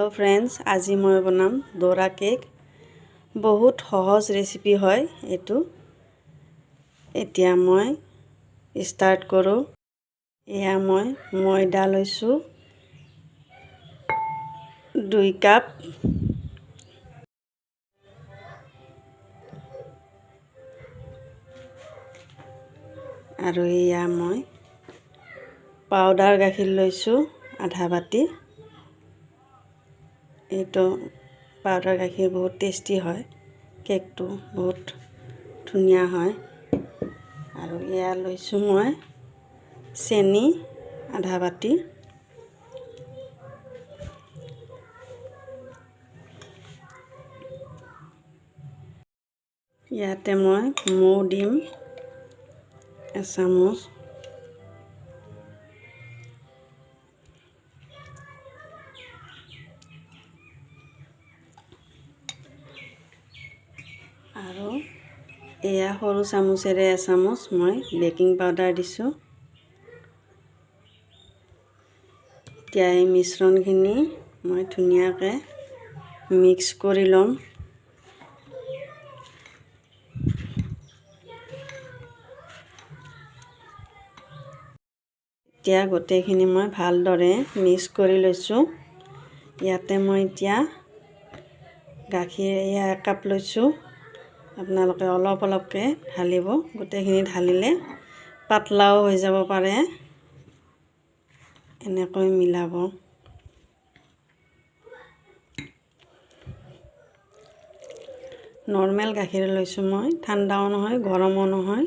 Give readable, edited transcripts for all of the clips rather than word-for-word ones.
Hello friends, आज मैं बनाम दौरा केक। बहुत सहज रेसिपी है एटू। एतिया मैं स्टार्ट करूँ। एया मैं मैदा लैसु 2 কাপ। আৰু এয়া মই পাউডাৰ গাখীৰ লৈছোঁ আধা বাটি। এইটো পাউডাৰ গাখীৰ বহুত টেষ্টি হয়, কেকটো বহুত ধুনীয়া হয়। আৰু এয়া লৈছোঁ মই চেনি আধা বাটি। ইয়াতে মই মৌ দিম এচামুচ। আৰু এয়া সৰু চামুচেৰে এচামুচ মই বেকিং পাউডাৰ দিছোঁ। এতিয়া এই মিশ্ৰণখিনি মই ধুনীয়াকৈ মিক্স কৰি ল'ম। এতিয়া গোটেইখিনি মই ভালদৰে মিক্স কৰি লৈছোঁ। ইয়াতে মই এতিয়া গাখীৰ এয়া 1 কাপ লৈছোঁ। আপোনালোকে অলপ অলপকৈ ঢালিব। গোটেইখিনি ঢালিলে পাতলাও হৈ যাব পাৰে। এনেকৈ মিলাব। নৰ্মেল গাখীৰ লৈছোঁ মই, ঠাণ্ডাও নহয় গৰমো নহয়।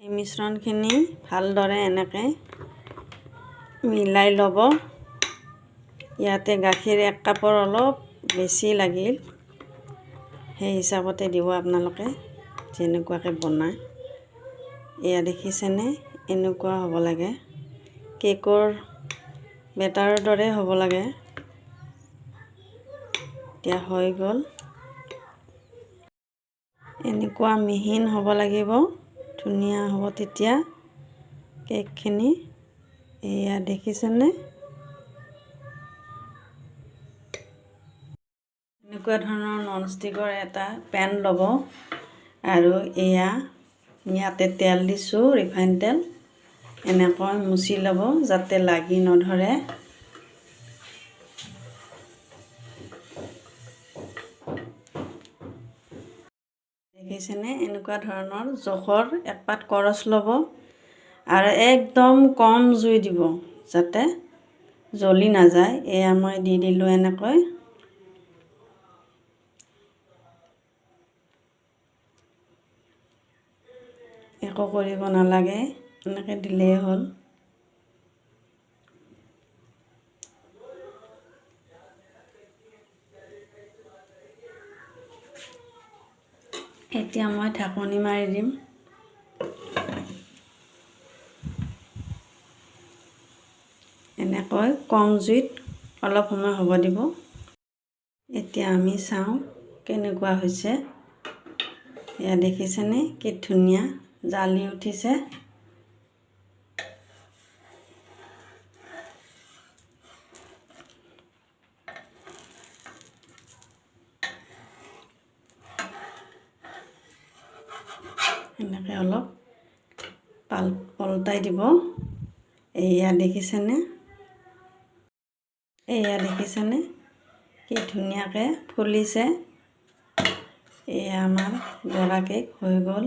এই মিশ্ৰণখিনি ভালদৰে এনেকৈ মিলাই ল'ব। ইয়াতে গাখীৰ 1 কাপৰ অলপ বেছি লাগিল, সেই হিচাপতে দিব আপোনালোকে যেনেকুৱাকৈ বনায়। এয়া দেখিছেনে, এনেকুৱা হ'ব লাগে, কেকৰ বেটাৰৰ দৰে হ'ব লাগে। এতিয়া হৈ গ'ল। এনেকুৱা মিহিন হ'ব লাগিব, ধুনীয়া হ'ব তেতিয়া কেকখিনি। এয়া দেখিছেনে, এনেকুৱা ধৰণৰ ননষ্টিকৰ এটা পেন ল'ব। আৰু ইয়াতে তেল দিছোঁ, ৰিফাইন তেল। এনেকৈ মুচি ল'ব যাতে লাগি নধৰে। দেখিছেনে, এনেকুৱা ধৰণৰ জোখৰ 1 পাত কৰচ ল'ব আৰু একদম কম জুই দিব যাতে জ্বলি নাযায়। এয়া মই দি দিলোঁ এনেকৈ। একো কৰিব নালাগে, এনেকৈ দিলেই হ'ল। এতিয়া মই ঢাকনি মাৰি দিম। এনেকৈ কম জুইত অলপ সময় হ'ব দিব। এতিয়া আমি চাওঁ কেনেকুৱা হৈছে। এয়া দেখিছেনে, কি ধুনীয়া জালি উঠিছে। এনেকৈ অলপ পলটাই দিব। এয়া দেখিছেনে, কি ধুনীয়াকৈ ফুলিছে। এয়া আমাৰ দৌৰা কেক হৈ গ'ল।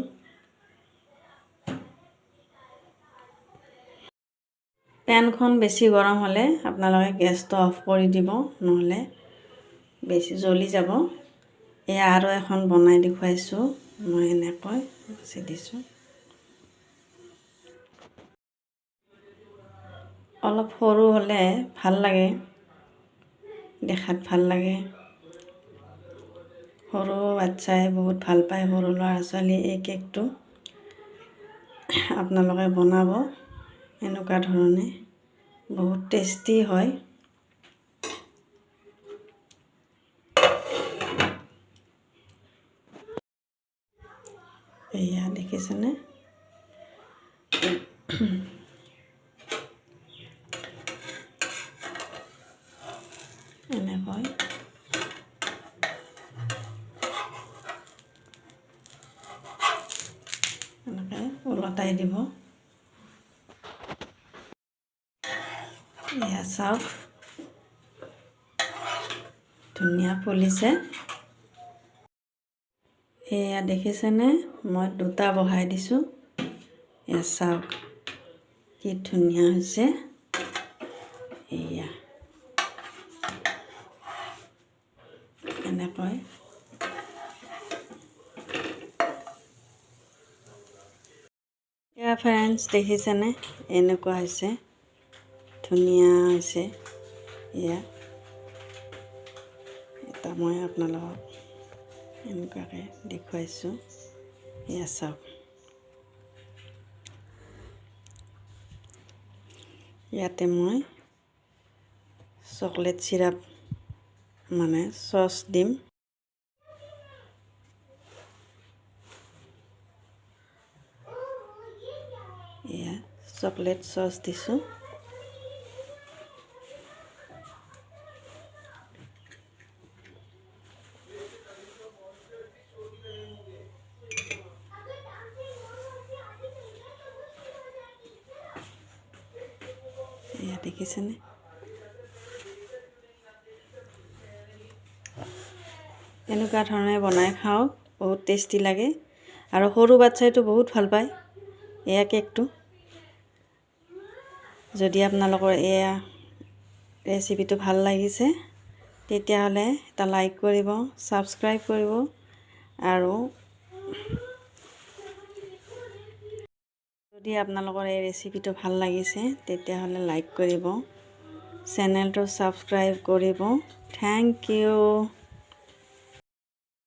পেনখন বেছি গৰম হ'লে আপোনালোকে গেছটো অফ কৰি দিব, নহ'লে বেছি জ্বলি যাব। এয়া আৰু এখন বনাই দেখুৱাইছোঁ মই। এনেকৈ বাছি দিছোঁ। অলপ সৰু হ'লে ভাল লাগে, দেখাত ভাল লাগে। সৰু বাচ্চাই বহুত ভাল পায়, সৰু ল'ৰা ছোৱালী এই কেকটো। আপোনালোকে বনাব এনেকুৱা ধৰণে, বহুত টেষ্টি হয়। এয়া দেখিছেনে, এনেকৈ এনেকৈ ওলটাই দিব। এয়া চাওক ধুনীয়া ফুলিছে। এয়া দেখিছেনে, মই দুটা বহাই দিছোঁ। এয়া চাওক কি ধুনীয়া হৈছে। এয়া এনেকৈ এয়া ফ্ৰেণ্ডছ দেখিছেনে, এনেকুৱা হৈছে, ধুনীয়া হৈছে। এয়া এটা মই আপোনালোকক এনেকুৱাকৈ দেখুৱাইছোঁ। এয়া চাওক, ইয়াতে মই চকলেট চিৰাপ মানে চচ দিম। এয়া চকলেট চচ দিছোঁ। এয়া দেখিছেনে, এনেকুৱা ধৰণে বনাই খাওক, বহুত টেষ্টি লাগে আৰু সৰু বাচ্ছাইতো বহুত ভাল পায় এয়া কেকটো। যদি আপোনালোকৰ এয়া ৰেচিপিটো ভাল লাগিছে তেতিয়াহ'লে এটা লাইক কৰিব, ছাবস্ক্ৰাইব কৰিব আৰু যদি আপোনালোকৰ এই ৰেচিপিটো ভাল লাগিছে তেতিয়াহ'লে লাইক কৰিব, চেনেলটো ছাবস্ক্ৰাইব কৰিব। Thank U.